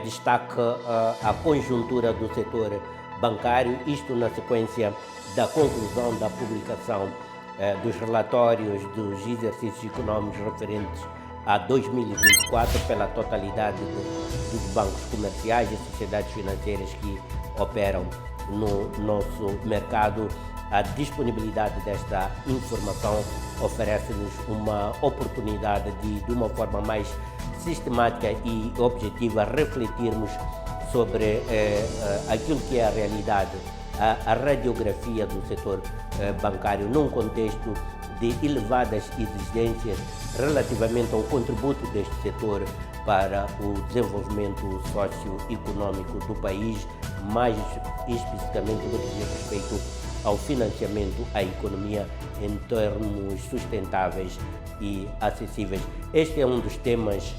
destaca a conjuntura do setor bancário, isto na sequência da conclusão da publicação dos relatórios dos exercícios econômicos referentes a 2024 pela totalidade dos bancos comerciais e sociedades financeiras que operam no nosso mercado. A disponibilidade desta informação oferece-nos uma oportunidade de uma forma mais sistemática e objetiva, refletirmos sobre aquilo que é a realidade, a radiografia do setor bancário num contexto de elevadas exigências relativamente ao contributo deste setor para o desenvolvimento socioeconômico do país, mais especificamente no que diz respeito ao financiamento à economia em termos sustentáveis e acessíveis. Este é um dos temas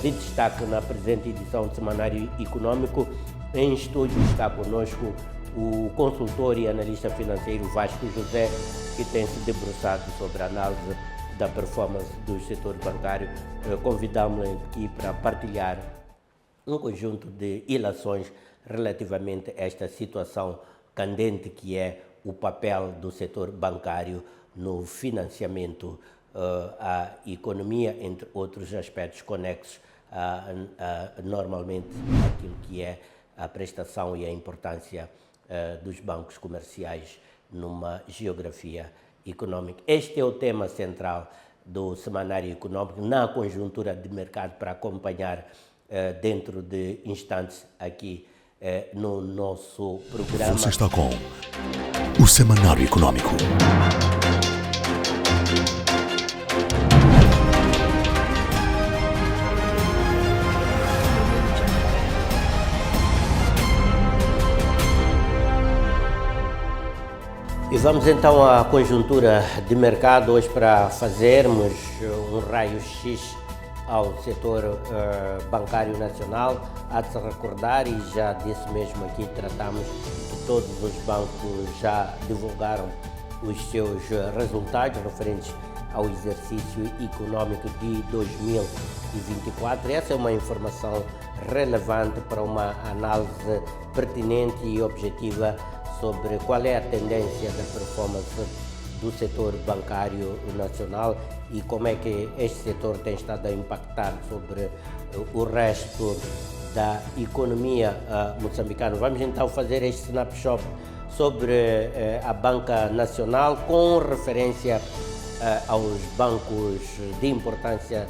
de destaque na presente edição do Semanário Econômico. Em estúdio está conosco o consultor e analista financeiro Vasco José, que tem se debruçado sobre a análise da performance do setor bancário. Convidamos-lo aqui para partilhar um conjunto de ilações relativamente a esta situação candente que é o papel do setor bancário no financiamento à economia, entre outros aspectos conexos normalmente aquilo que é a prestação e a importância dos bancos comerciais numa geografia econômica. Este é o tema central do Semanário Econômico, na conjuntura de mercado, para acompanhar dentro de instantes aqui no nosso programa. Você está com o Semanário Econômico. E vamos então à conjuntura de mercado hoje para fazermos um raio-x ao setor bancário nacional. Há de se recordar, e já disse mesmo aqui, tratamos que todos os bancos já divulgaram os seus resultados referentes ao exercício econômico de 2024. Essa é uma informação relevante para uma análise pertinente e objetiva sobre qual é a tendência da performance do setor bancário nacional e como é que este setor tem estado a impactar sobre o resto da economia moçambicana. Vamos então fazer este snapshot sobre a banca nacional com referência aos bancos de importância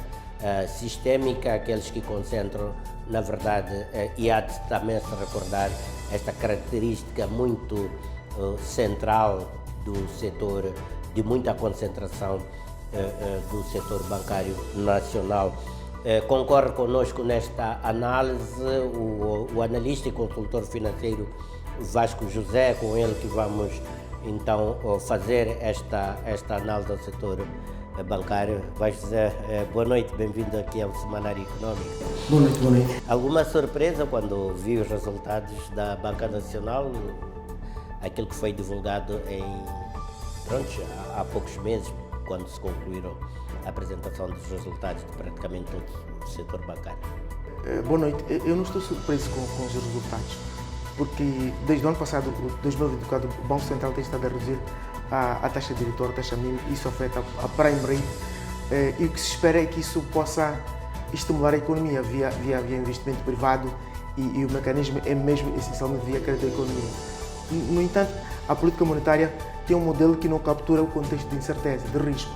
sistémica, aqueles que concentram, na verdade, e há de também se recordar esta característica muito central do setor, de muita concentração do setor bancário nacional. Concorre conosco nesta análise o analista e consultor financeiro Vasco José, com ele que vamos então fazer esta análise do setor bancário. Vasco José, boa noite, bem-vindo aqui ao Semanário Econômico. Boa noite, boa noite. Alguma surpresa quando vi os resultados da Banca Nacional, aquilo que foi divulgado há poucos meses, quando se concluíram a apresentação dos resultados de praticamente todo o setor bancário? Boa noite. Eu não estou surpreso com os resultados, porque desde o ano passado, 2024, o Banco Central tem estado a reduzir a taxa diretora, a taxa mínima. Isso afeta a prime rate, e o que se espera é que isso possa estimular a economia via investimento privado, e o mecanismo é mesmo essencialmente via crédito à economia. No entanto, a política monetária tem um modelo que não captura o contexto de incerteza, de risco.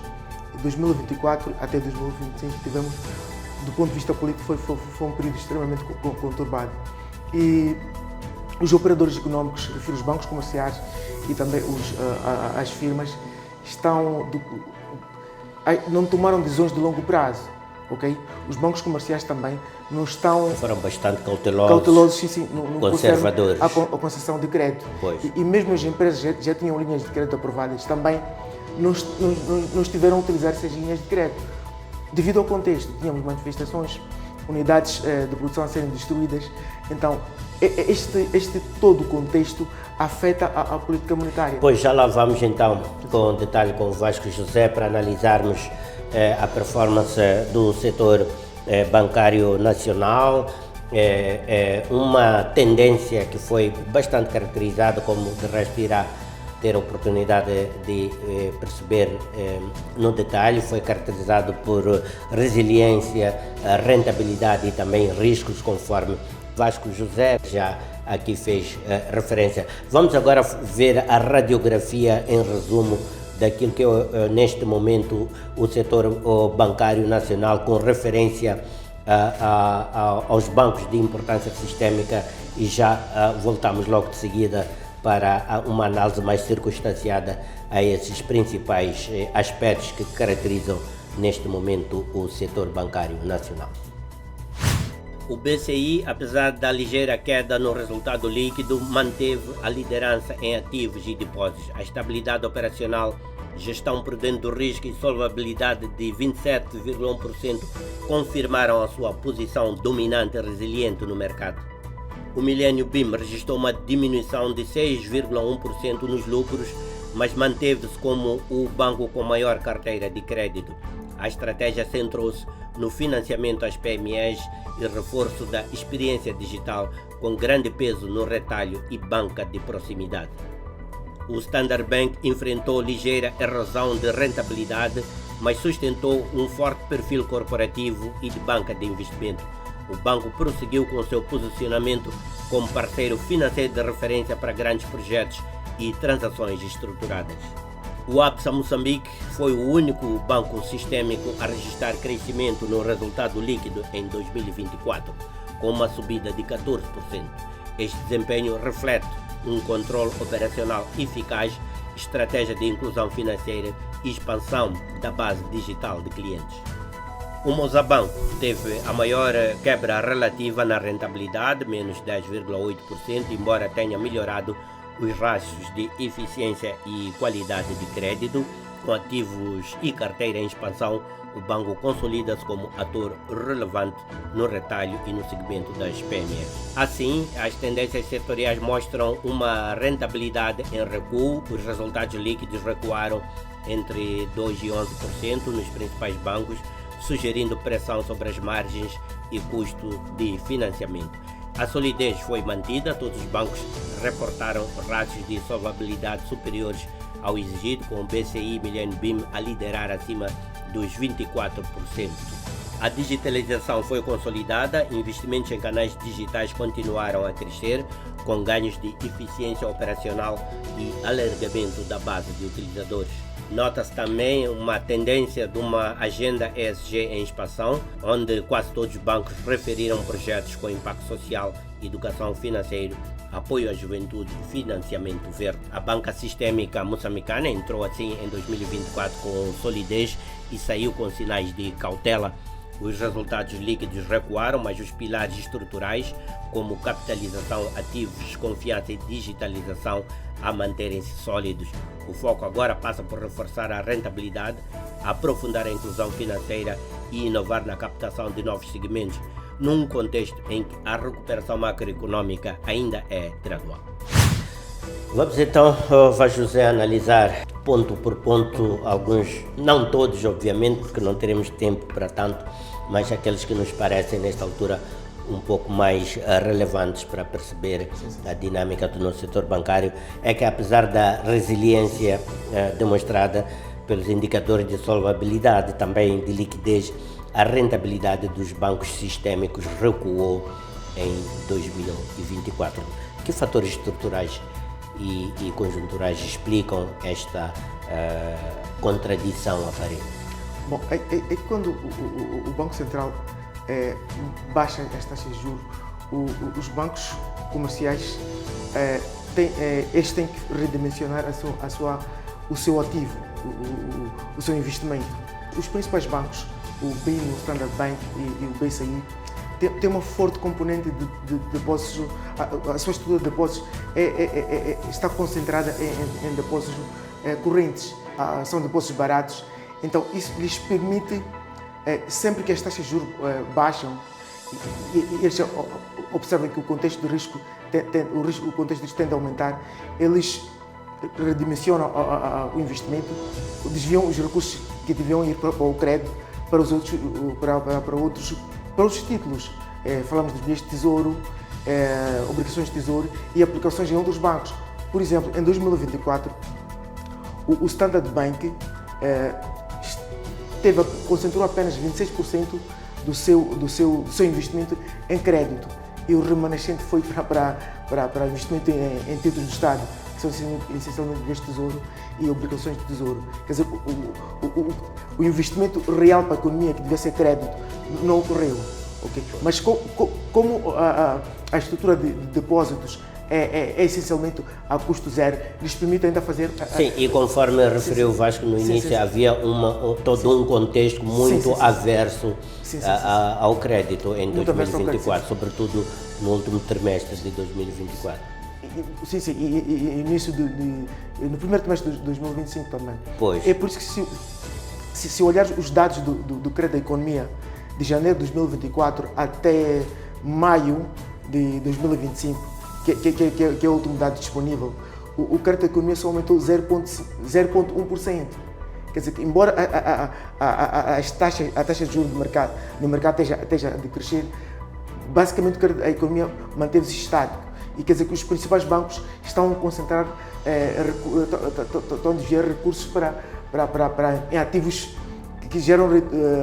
De 2024 até 2025 tivemos, do ponto de vista político, foi um período extremamente conturbado. E os operadores econômicos, refiro os bancos comerciais e também as firmas, não tomaram decisões de longo prazo. Okay? Os bancos comerciais também não estão... Foram bastante cautelosos, sim, no conservadores. A concessão de crédito. E mesmo as empresas já tinham linhas de crédito aprovadas, também não estiveram a utilizar essas linhas de crédito. Devido ao contexto, tínhamos manifestações, unidades de produção a serem destruídas. Então, este todo o contexto afeta a política monetária. Pois já lá vamos então com detalhe com o Vasco José para analisarmos a performance do setor bancário nacional. uma tendência que foi bastante caracterizada, como de resto irá ter a oportunidade de perceber no detalhe, foi caracterizado por resiliência, rentabilidade e também riscos, conforme Vasco José já aqui fez referência. Vamos agora ver a radiografia em resumo daquilo que é neste momento o setor bancário nacional, com referência aos bancos de importância sistémica, e já voltamos logo de seguida para uma análise mais circunstanciada a esses principais aspectos que caracterizam neste momento o setor bancário nacional. O BCI, apesar da ligeira queda no resultado líquido, manteve a liderança em ativos e depósitos. A estabilidade operacional, gestão prudente do risco e solvabilidade de 27,1% confirmaram a sua posição dominante e resiliente no mercado. O Millennium BIM registrou uma diminuição de 6,1% nos lucros, mas manteve-se como o banco com maior carteira de crédito. A estratégia centrou-se no financiamento às PMEs e reforço da experiência digital, com grande peso no retalho e banca de proximidade. O Standard Bank enfrentou ligeira erosão de rentabilidade, mas sustentou um forte perfil corporativo e de banca de investimento. O banco prosseguiu com seu posicionamento como parceiro financeiro de referência para grandes projetos e transações estruturadas. O Absa Moçambique foi o único banco sistêmico a registrar crescimento no resultado líquido em 2024, com uma subida de 14%. Este desempenho reflete um controle operacional eficaz, estratégia de inclusão financeira e expansão da base digital de clientes. O Mozabanco teve a maior quebra relativa na rentabilidade, menos 10,8%, embora tenha melhorado os rastros de eficiência e qualidade de crédito. Com ativos e carteira em expansão, o banco consolida-se como ator relevante no retalho e no segmento das PMEs. Assim, as tendências setoriais mostram uma rentabilidade em recuo. Os resultados líquidos recuaram entre 2% e 11% nos principais bancos, sugerindo pressão sobre as margens e custo de financiamento. A solidez foi mantida, todos os bancos reportaram ratios de solvabilidade superiores ao exigido, com o BCI Millennium BIM a liderar acima dos 24%. A digitalização foi consolidada, investimentos em canais digitais continuaram a crescer, com ganhos de eficiência operacional e alargamento da base de utilizadores. Nota-se também uma tendência de uma agenda ESG em expansão, onde quase todos os bancos referiram projetos com impacto social, educação financeira, apoio à juventude e financiamento verde. A banca sistêmica moçambicana entrou assim em 2024 com solidez e saiu com sinais de cautela. Os resultados líquidos recuaram, mas os pilares estruturais, como capitalização, ativos, confiança e digitalização, a manterem-se sólidos. O foco agora passa por reforçar a rentabilidade, aprofundar a inclusão financeira e inovar na captação de novos segmentos, num contexto em que a recuperação macroeconômica ainda é gradual. Vamos então, José, analisar ponto por ponto alguns, não todos obviamente, porque não teremos tempo para tanto, mas aqueles que nos parecem nesta altura um pouco mais relevantes para perceber a dinâmica do nosso setor bancário. É que apesar da resiliência demonstrada pelos indicadores de solvabilidade, também de liquidez, a rentabilidade dos bancos sistêmicos recuou em 2024. Que fatores estruturais e conjunturais explicam esta contradição aparente? Bom, é quando o Banco Central baixa as taxas de juros, os bancos comerciais eles têm que redimensionar o seu ativo, o seu investimento. Os principais bancos, o BIM, o Standard Bank e o BCI, tem uma forte componente de depósitos. A sua estrutura de depósitos está concentrada em depósitos correntes, são depósitos baratos, então isso lhes permite, sempre que as taxas de juros baixam, e eles observam que o contexto de risco tende a aumentar, eles redimensionam o investimento, desviam os recursos que deviam ir para o crédito para os títulos falamos dos bilhetes de tesouro, obrigações de tesouro e aplicações em outros bancos. Por exemplo, em 2024, o Standard Bank concentrou apenas 26% do seu investimento em crédito e o remanescente foi para investimento em títulos do Estado, que são essencialmente bilhetes de tesouro e obrigações de tesouro. Quer dizer, o investimento real para a economia, que devia ser crédito, não ocorreu. Okay? Mas como a estrutura de depósitos é essencialmente a custo zero, lhes permite ainda fazer... Sim, e conforme referiu o Vasco no início, havia todo um contexto muito averso ao crédito em 2024, sobretudo no último trimestre de 2024. Sim, e início no primeiro trimestre de 2025 também. Pois. É por isso que se olhar os dados do crédito da economia de janeiro de 2024 até maio de 2025, que é o último dado disponível, o crédito da economia só aumentou 0,1%. Quer dizer, embora a taxa de juros no mercado esteja a decrescer, basicamente a economia manteve-se estática. E quer dizer que os principais bancos estão a concentrar, estão a desviar recursos em ativos que geram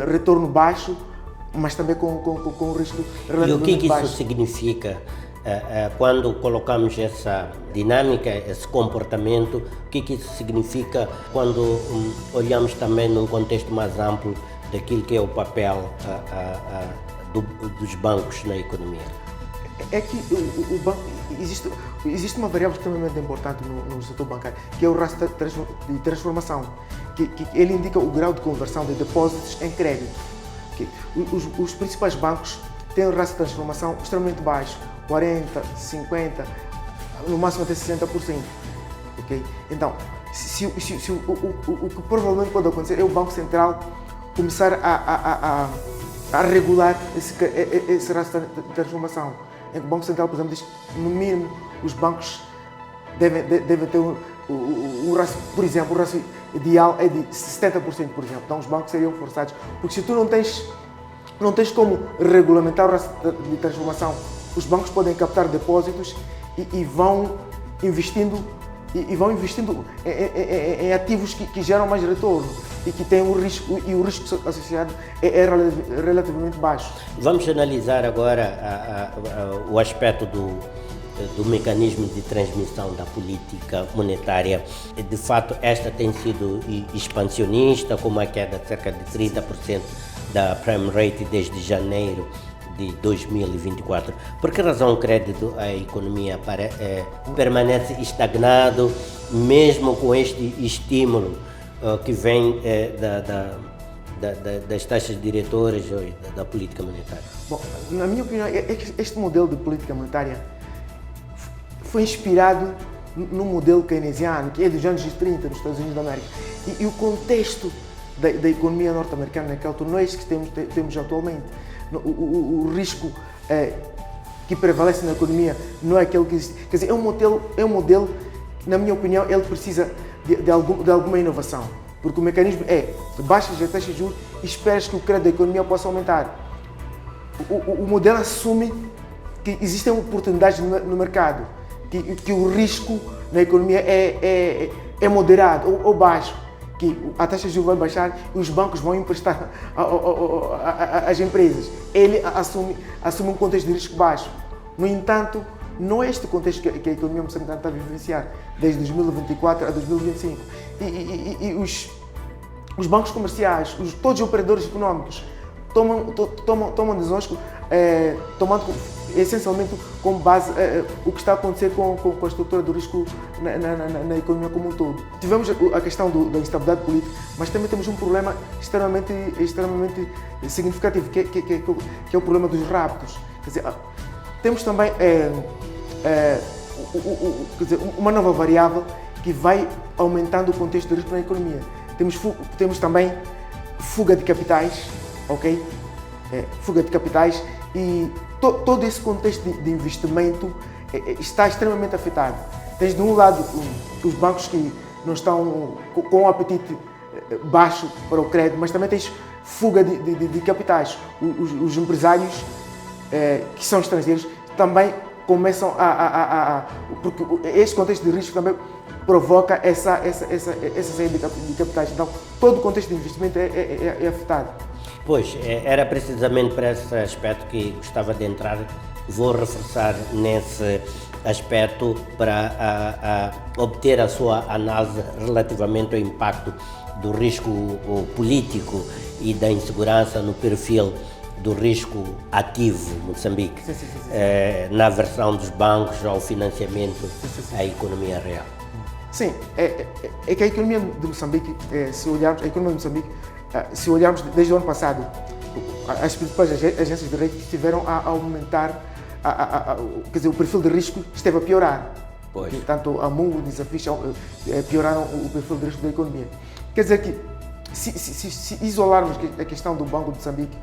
retorno baixo, mas também com risco relativamente baixo. E o que isso significa? Quando colocamos essa dinâmica, esse comportamento, o que isso significa quando olhamos também num contexto mais amplo daquilo que é o papel dos bancos na economia? É que o banco, existe uma variável extremamente importante no setor bancário, que é o rastro de transformação, que ele indica o grau de conversão de depósitos em crédito. Os principais bancos têm um rastro de transformação extremamente baixo, 40%, 50%, no máximo até 60%. Okay? Então, o que provavelmente pode acontecer é o Banco Central começar a regular esse rastro de transformação. Em que o Banco Central, por exemplo, diz que, no mínimo, os bancos devem ter um rastro, por exemplo, o rastro ideal é de 70%, por exemplo. Então, os bancos seriam forçados, porque se tu não tens como regulamentar o rastro de transformação, os bancos podem captar depósitos e vão investindo em ativos que geram mais retorno e que têm o risco associado é relativamente baixo. Vamos analisar agora o aspecto do mecanismo de transmissão da política monetária. De fato, esta tem sido expansionista, com uma queda de cerca de 30% da prime rate desde janeiro de 2024. Por que razão o crédito à economia permanece estagnado, mesmo com este estímulo que vem das taxas diretoras da política monetária? Bom, na minha opinião, é que este modelo de política monetária foi inspirado no modelo keynesiano, que é dos anos 30 nos Estados Unidos da América. E o contexto da economia norte-americana naquela altura não é este que temos atualmente. O risco que prevalece na economia não é aquele que existe. Quer dizer, é um modelo, na minha opinião, ele precisa de alguma inovação. Porque o mecanismo é baixas as taxas de juros e esperas que o crédito da economia possa aumentar. O modelo assume que existem oportunidades no mercado, que o risco na economia é moderado ou baixo, que a taxa de juros vai baixar e os bancos vão emprestar às empresas. Ele assume um contexto de risco baixo. No entanto, não é este contexto que a economia moçambicana está a vivenciar desde 2024 a 2025. E os bancos comerciais, todos os operadores econômicos tomam decisões tomando essencialmente como base o que está a acontecer com a estrutura do risco na economia como um todo. Tivemos a questão da instabilidade política, mas também temos um problema extremamente significativo, que é o problema dos raptos. Quer dizer, temos também uma nova variável que vai aumentando o contexto de risco na economia. Temos também fuga de capitais, ok? Fuga de capitais e todo esse contexto de investimento está extremamente afetado. Tens de um lado os bancos que não estão com um apetite baixo para o crédito, mas também tens fuga de capitais. Os empresários que são estrangeiros também começam porque este contexto de risco também provoca essa saída de capitais. Então, todo o contexto de investimento é afetado. Pois, era precisamente para esse aspecto que gostava de entrar. Vou reforçar nesse aspecto para obter a sua análise relativamente ao impacto do risco político e da insegurança no perfil do risco ativo Moçambique, na versão dos bancos ao financiamento à economia real. Sim, é que a economia de Moçambique, se olharmos desde o ano passado, as principais agências de rating estiveram a aumentar, quer dizer, o perfil de risco esteve a piorar. Pois. Tanto a Moody's e a Fitch pioraram o perfil de risco da economia. Quer dizer que, se isolarmos a questão do Banco de Moçambique,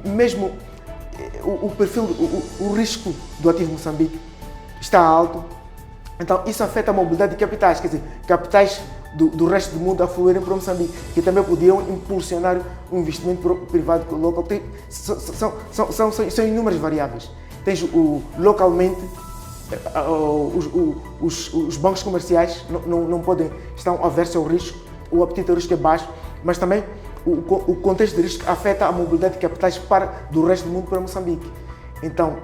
mesmo o perfil, o risco do ativo Moçambique está alto, então isso afeta a mobilidade de capitais, quer dizer, capitais do resto do mundo a fluírem para Moçambique, que também podiam impulsionar o investimento privado local. São inúmeras variáveis. Tens localmente, os bancos comerciais não podem, estão aversos ao risco, o apetite ao risco é baixo, mas também o contexto de risco afeta a mobilidade de capitais do resto do mundo para Moçambique. Então,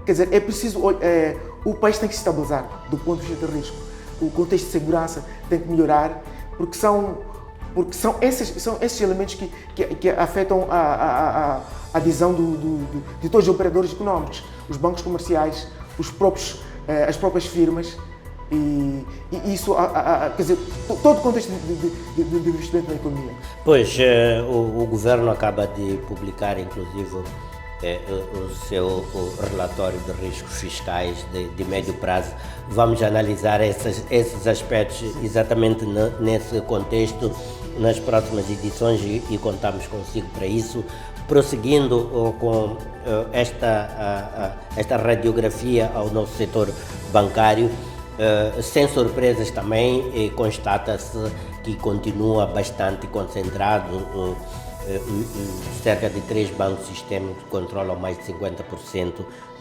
quer dizer, é preciso, o país tem que se estabilizar do ponto de vista de risco. O contexto de segurança tem que melhorar, porque são esses elementos que afetam a adesão de todos os operadores económicos, os bancos comerciais, as próprias firmas, e isso, quer dizer, todo o contexto de investimento na economia. Pois, o governo acaba de publicar, inclusive, o seu relatório de riscos fiscais de médio prazo. Vamos analisar esses aspectos exatamente nesse contexto nas próximas edições e contamos consigo para isso. Prosseguindo com esta radiografia ao nosso setor bancário, sem surpresas também, constata-se que continua bastante concentrado. Cerca de 3 bancos sistémicos controlam mais de 50%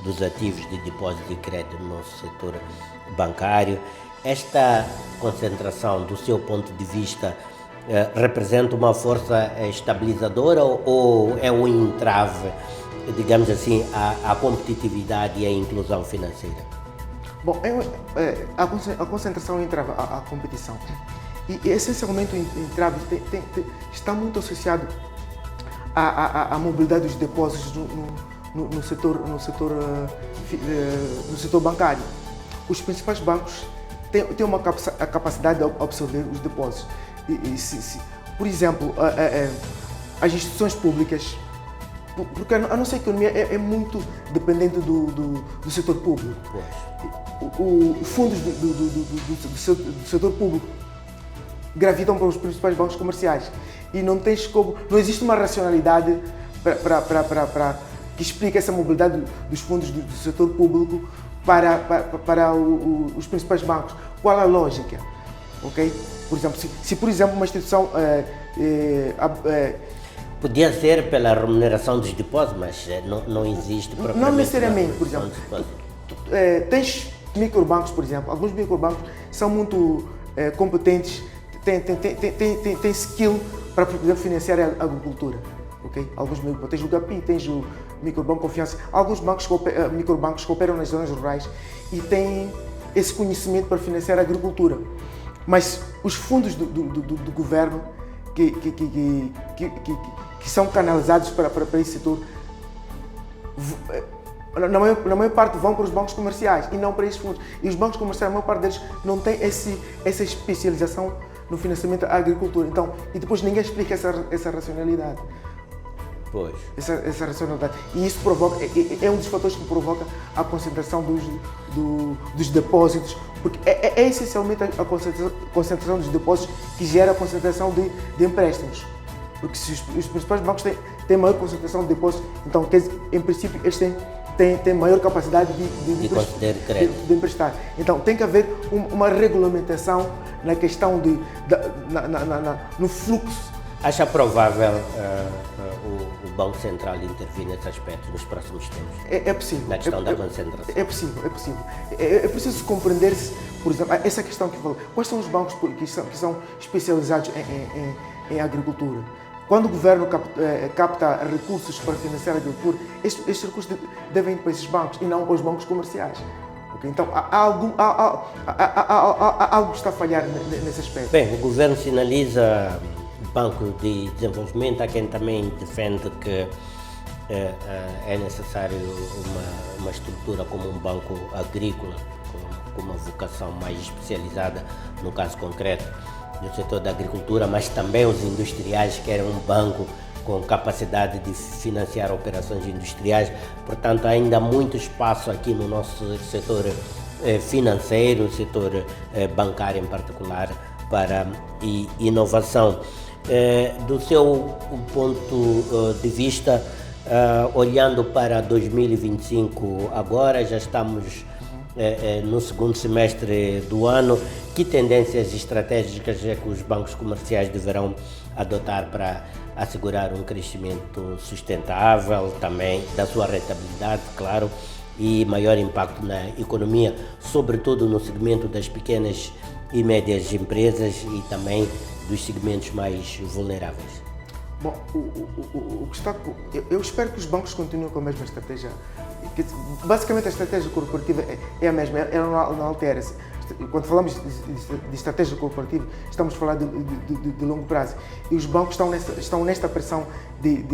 dos ativos de depósito e crédito no nosso setor bancário. Esta concentração, do seu ponto de vista, representa uma força estabilizadora ou é um entrave, digamos assim, à competitividade e à inclusão financeira? Bom, a concentração entrava à competição e essencialmente o entrave está muito associado à mobilidade dos depósitos no setor bancário. Os principais bancos têm a capacidade de absorver os depósitos. Por exemplo, as instituições públicas, porque a nossa economia é muito dependente do setor público. Os fundos do setor público gravitam para os principais bancos comerciais e não existe uma racionalidade que explique essa mobilidade dos fundos do setor público para os principais bancos. Qual a lógica? Okay? Por exemplo, se por exemplo uma instituição podia ser pela remuneração dos depósitos, mas não existe propriamente. Não necessariamente, por exemplo. Tens microbancos, por exemplo. Alguns microbancos são muito competentes, têm skill para poder financiar a agricultura. Okay? Alguns microbancos, tens o GAPI, tens o Microbanco Confiança. Alguns microbancos cooperam nas zonas rurais e têm esse conhecimento para financiar a agricultura. Mas os fundos do governo que são canalizados para esse setor, na maior parte vão para os bancos comerciais e não para esses fundos. E os bancos comerciais, a maior parte deles, não tem essa especialização no financiamento à agricultura. Então, e depois ninguém explica essa racionalidade. Pois. Essa racionalidade. E isso provoca, é um dos fatores que provoca a concentração dos depósitos, porque é essencialmente a concentração dos depósitos que gera a concentração de empréstimos. Porque se os principais bancos têm maior concentração de depósitos, então, em princípio, eles têm maior capacidade de emprestar. Então, tem que haver uma regulamentação na questão no fluxo. Acha provável o Banco Central intervir nesse aspecto nos próximos tempos? É possível. Na questão da concentração? É possível, é possível. É preciso compreender-se, por exemplo, essa questão que falou. Quais são os bancos que são especializados em agricultura? Quando o governo capta recursos para financiar a agricultura, estes recursos devem ir para esses bancos e não para os bancos comerciais. Okay? Então, há algo que está a falhar nesse aspecto. Bem, o governo sinaliza Banco de Desenvolvimento. Há quem também defende que é necessário uma estrutura como um banco agrícola, com uma vocação mais especializada, no caso concreto, no setor da agricultura, mas também os industriais querem um banco com capacidade de financiar operações industriais. Portanto, ainda há muito espaço aqui no nosso setor financeiro, setor bancário em particular, para inovação. Do seu ponto de vista, olhando para 2025 agora, já estamos no segundo semestre do ano, que tendências estratégicas é que os bancos comerciais deverão adotar para assegurar um crescimento sustentável, também da sua rentabilidade, claro, e maior impacto na economia, sobretudo no segmento das pequenas e médias empresas e também dos segmentos mais vulneráveis? Bom, eu espero que os bancos continuem com a mesma estratégia. Basicamente, a estratégia corporativa é a mesma, ela não altera-se. Quando falamos de estratégia corporativa, estamos a falar de longo prazo. E os bancos estão nesta pressão de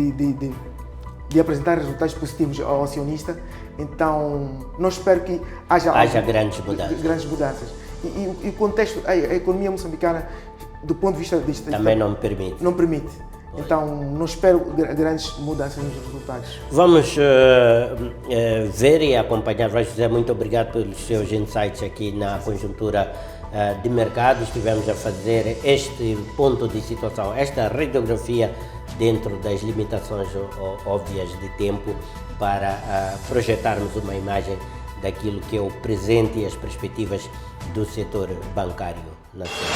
apresentar resultados positivos ao acionista. Então, não espero que haja grandes mudanças. E o contexto, a economia moçambicana, do ponto de vista também não permite. Não permite. Então, não espero grandes mudanças nos resultados. Vamos ver e acompanhar. José, muito obrigado pelos seus insights aqui na conjuntura de mercado. Estivemos a fazer este ponto de situação, esta radiografia dentro das limitações óbvias de tempo para projetarmos uma imagem daquilo que é o presente e as perspectivas do setor bancário nacional.